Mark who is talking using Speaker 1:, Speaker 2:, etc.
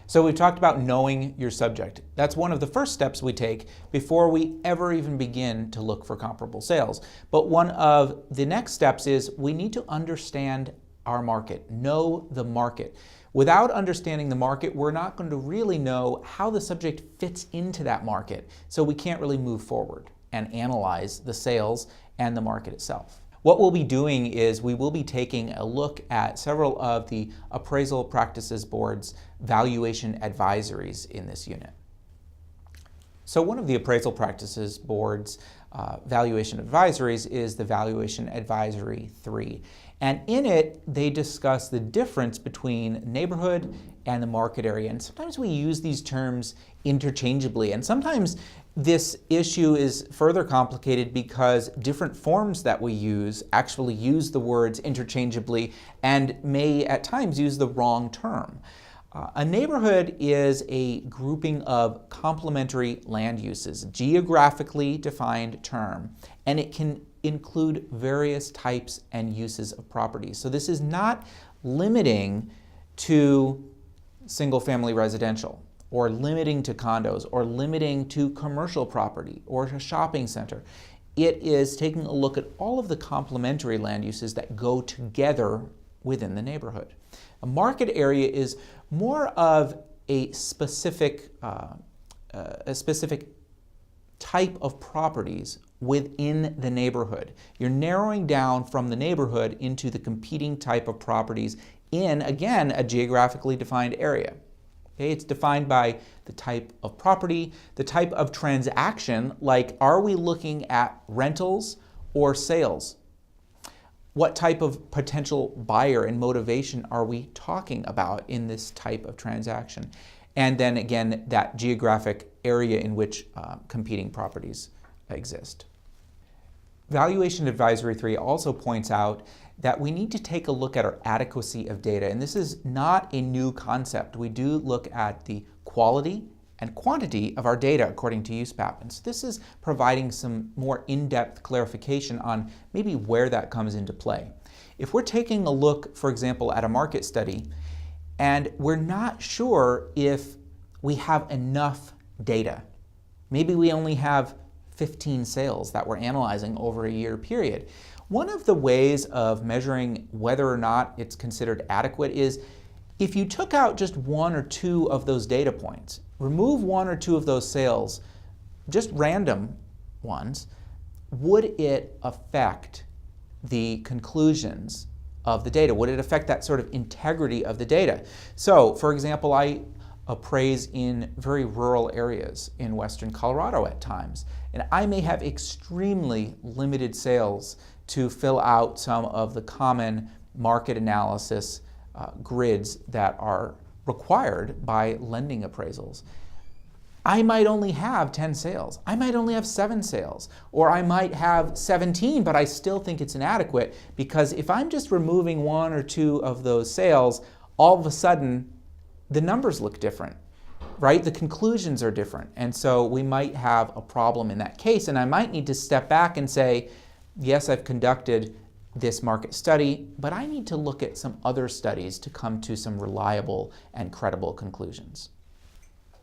Speaker 1: So we've talked about knowing your subject. That's one of the first steps we take before we ever even begin to look for comparable sales. But one of the next steps is we need to understand our market, know the market. Without understanding the market, we're not going to really know how the subject fits into that market. So we can't really move forward and analyze the sales and the market itself. What we'll be doing is we will be taking a look at several of the Appraisal Practices Board's valuation advisories in this unit. So one of the Appraisal Practices Board's valuation advisories is the Valuation Advisory 3. And in it, they discuss the difference between neighborhood and the market area. And sometimes we use these terms interchangeably. And sometimes this issue is further complicated because different forms that we use actually use the words interchangeably and may at times use the wrong term. A neighborhood is a grouping of complementary land uses, geographically defined term, and it can include various types and uses of properties. So this is not limiting to single-family residential, or limiting to condos, or limiting to commercial property, or a shopping center. It is taking a look at all of the complementary land uses that go together within the neighborhood. A market area is more of a specific type of properties within the neighborhood. You're narrowing down from the neighborhood into the competing type of properties in, again, a geographically defined area. Okay, it's defined by the type of property, the type of transaction, like are we looking at rentals or sales? What type of potential buyer and motivation are we talking about in this type of transaction? And then again, that geographic area in which competing properties exist. Valuation Advisory 3 also points out that we need to take a look at our adequacy of data. And this is not a new concept. We do look at the quality and quantity of our data according to USPAP. And so this is providing some more in-depth clarification on maybe where that comes into play. If we're taking a look, for example, at a market study, and we're not sure if we have enough data, maybe we only have 15 sales that we're analyzing over a year period. One of the ways of measuring whether or not it's considered adequate is if you took out just one or two of those data points, remove one or two of those sales, just random ones, would it affect the conclusions of the data? Would it affect that sort of integrity of the data? So, for example, I appraise in very rural areas in western Colorado at times, and I may have extremely limited sales to fill out some of the common market analysis grids that are required by lending appraisals. I might only have 10 sales. I might only have 7 sales. Or I might have 17, but I still think it's inadequate because if I'm just removing one or two of those sales, all of a sudden the numbers look different, right? The conclusions are different. And so we might have a problem in that case, and I might need to step back and say, yes, I've conducted this market study, but I need to look at some other studies to come to some reliable and credible conclusions.